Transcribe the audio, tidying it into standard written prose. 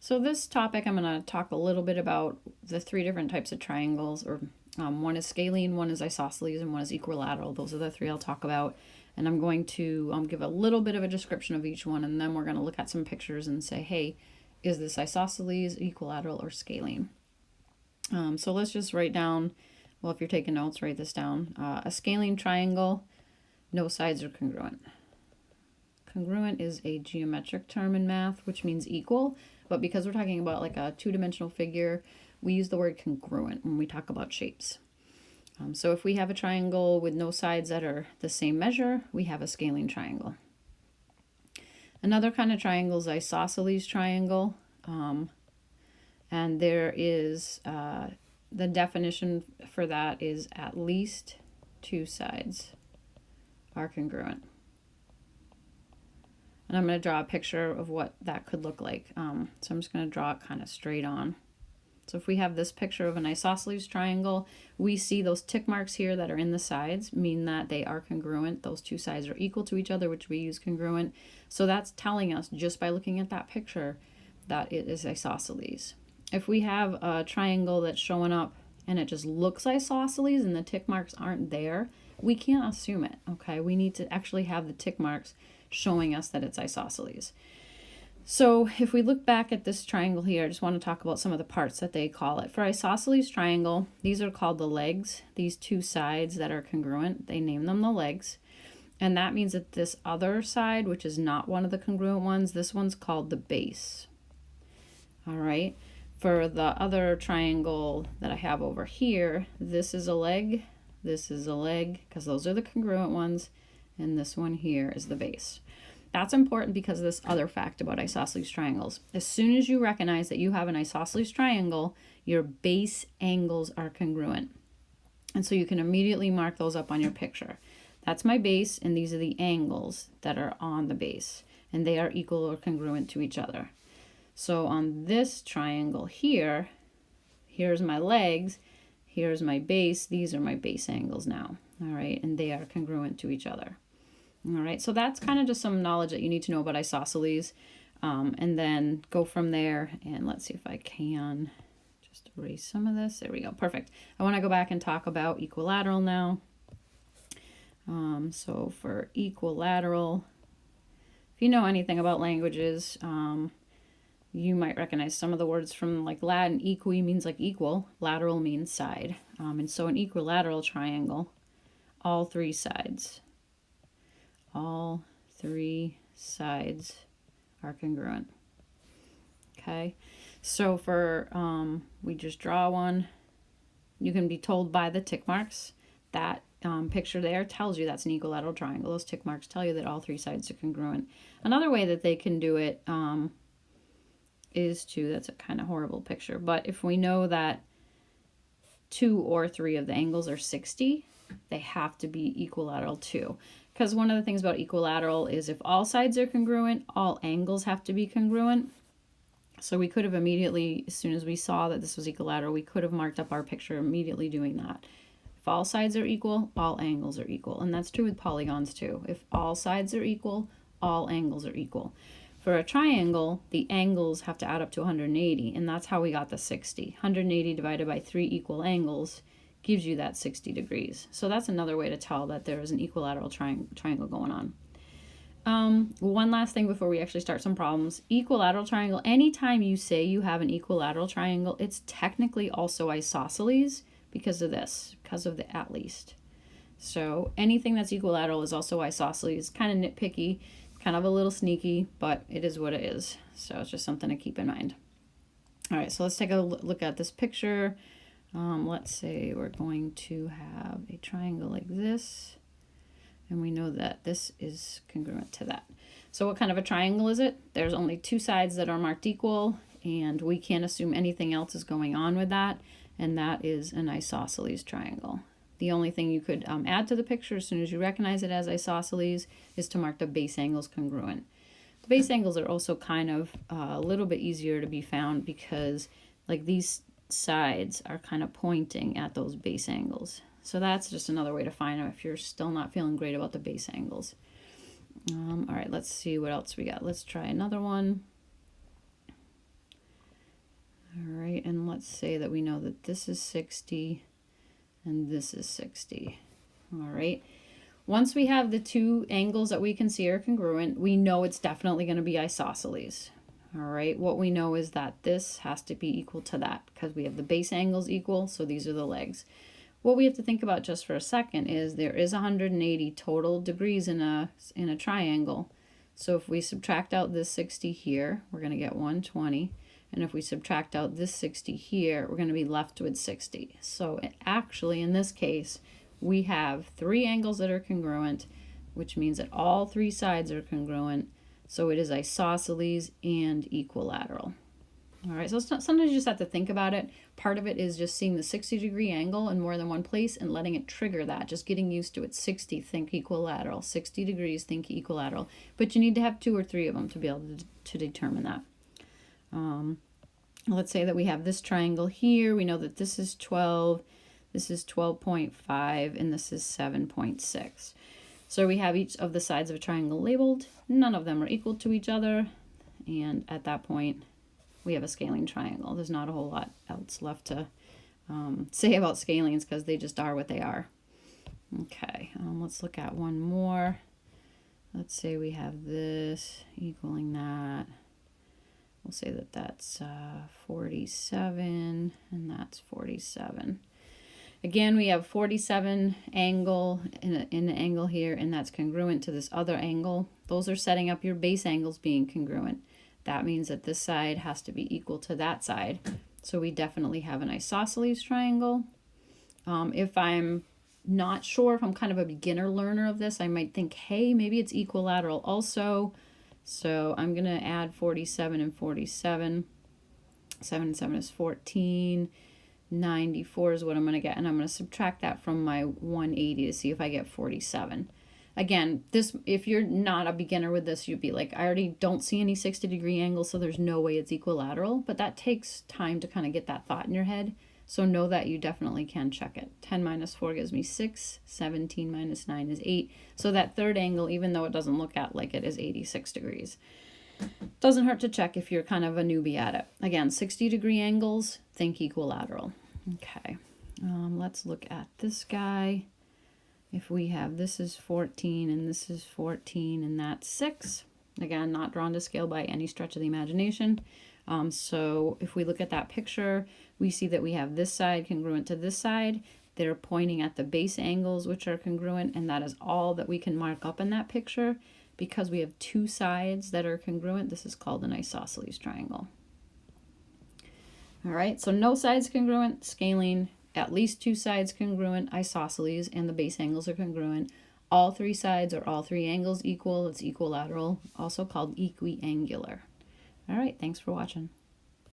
So this topic, I'm going to talk a little bit about the three different types of triangles, or one is scalene, one is isosceles, and one is equilateral. Those are the three I'll talk about. And I'm going to give a little bit of a description of each one, and then we're going to look at some pictures and say, hey, is this isosceles, equilateral, or scalene? So let's just write down, well, if you're taking notes, write this down. A scalene triangle, no sides are congruent. Congruent is a geometric term in math, which means equal. But because we're talking about like a two-dimensional figure, we use the word congruent when we talk about shapes. So if we have a triangle with no sides that are the same measure, we have a scalene triangle. Another kind of triangle is isosceles triangle. And there is, the definition for that is at least two sides are congruent. And I'm going to draw a picture of what that could look like. So I'm just going to draw it kind of straight on. So if we have this picture of an isosceles triangle, we see those tick marks here that are in the sides mean that they are congruent. Those two sides are equal to each other, which we use congruent. So that's telling us just by looking at that picture that it is isosceles. If we have a triangle that's showing up and it just looks isosceles and the tick marks aren't there, we can't assume it, okay? We need to actually have the tick marks showing us that it's isosceles. So if we look back at this triangle here, I just want to talk about some of the parts that they call it. For isosceles triangle, these are called the legs. These two sides that are congruent, they name them the legs. And that means that this other side, which is not one of the congruent ones, this one's called the base. All right. For the other triangle that I have over here, this is a leg, because those are the congruent ones, and this one here is the base. That's important because of this other fact about isosceles triangles. As soon as you recognize that you have an isosceles triangle, your base angles are congruent. And so you can immediately mark those up on your picture. That's my base, and these are the angles that are on the base, and they are equal or congruent to each other. So on this triangle here, here's my legs, here's my base, these are my base angles now, all right, and they are congruent to each other. All right, so that's kind of just some knowledge that you need to know about isosceles, and then go from there. And let's see if I can just erase some of this. There we go, perfect. I want to go back and talk about equilateral now. So for equilateral, if you know anything about languages, you might recognize some of the words from like Latin. Equi means like equal, lateral means side. And so an equilateral triangle, all three sides are congruent. Okay, so for, we just draw one. You can be told by the tick marks. That picture there tells you that's an equilateral triangle. Those tick marks tell you that all three sides are congruent. Another way that they can do it, is to, that's a kind of horrible picture, but if we know that 2 or 3 of the angles are 60, they have to be equilateral too. Because one of the things about equilateral is if all sides are congruent, all angles have to be congruent. So we could have immediately, as soon as we saw that this was equilateral, we could have marked up our picture immediately doing that. If all sides are equal, all angles are equal. And that's true with polygons too. If all sides are equal, all angles are equal. For a triangle, the angles have to add up to 180, and that's how we got the 60. 180 divided by 3 equal angles gives you that 60 degrees. So that's another way to tell that there is an equilateral triangle going on. One last thing before we actually start some problems. Equilateral triangle, anytime you say you have an equilateral triangle, it's technically also isosceles because of this, because of the at least. So anything that's equilateral is also isosceles. Kind of nitpicky, kind of a little sneaky, but it is what it is. So it's just something to keep in mind. All right, so let's take a look at this picture. Let's say we're going to have a triangle like this, and we know that this is congruent to that. So what kind of a triangle is it? There's only 2 sides that are marked equal, and we can't assume anything else is going on with that, and that is an isosceles triangle. The only thing you could add to the picture as soon as you recognize it as isosceles is to mark the base angles congruent. The base angles are also kind of a little bit easier to be found because like these sides are kind of pointing at those base angles. So that's just another way to find them if you're still not feeling great about the base angles. All right, let's see what else we got. Let's try another one. let's say that we know that this is 60 and this is 60. All right. Once we have the two angles that we can see are congruent, we know it's definitely going to be isosceles. All right. What we know is that this has to be equal to that because we have the base angles equal. So these are the legs. What we have to think about just for a second is there is 180 total degrees in a triangle. So if we subtract out this 60 here, we're going to get 120. And if we subtract out this 60 here, we're going to be left with 60. So actually, in this case, we have three angles that are congruent, which means that all three sides are congruent. So it is isosceles and equilateral. All right, so sometimes you just have to think about it. Part of it is just seeing the 60-degree angle in more than one place and letting it trigger that, just getting used to it. 60, think equilateral. 60 degrees, think equilateral. But you need to have 2 or 3 of them to be able to determine that. Let's say that we have this triangle here. We know that this is 12, this is 12.5, and this is 7.6. So we have each of the sides of a triangle labeled. None of them are equal to each other. And at that point, we have a scalene triangle. There's not a whole lot else left to say about scalenes because they just are what they are. Okay, let's look at one more. Let's say we have this equaling that. We'll say that that's 47 and that's 47. Again, we have 47 angle in an angle here, and that's congruent to this other angle. Those are setting up your base angles being congruent. That means that this side has to be equal to that side. So we definitely have an isosceles triangle. If I'm not sure, if I'm kind of a beginner learner of this, I might think, hey, maybe it's equilateral also. So I'm going to add 47 and 47. 7 and 7 is 14. 94 is what I'm going to get, and I'm going to subtract that from my 180 to see if I get 47. Again, this, if you're not a beginner with this, you'd be like, I already don't see any 60-degree angles, so there's no way it's equilateral. But that takes time to kind of get that thought in your head. So know that you definitely can check it. 10 minus 4 gives me 6. 17 minus 9 is 8. So that third angle, even though it doesn't look at like it, is 86 degrees. Doesn't hurt to check if you're kind of a newbie at it. Again, 60-degree angles, think equilateral. Okay, let's look at this guy. If we have this is 14 and this is 14 and that's 6. Again, not drawn to scale by any stretch of the imagination. So if we look at that picture, we see that we have this side congruent to this side. They're pointing at the base angles, which are congruent, and that is all that we can mark up in that picture. Because we have two sides that are congruent, this is called an isosceles triangle. All right, so no sides congruent, scalene, at least two sides congruent, isosceles, and the base angles are congruent. All three sides or all three angles equal, it's equilateral, also called equiangular. All right, thanks for watching.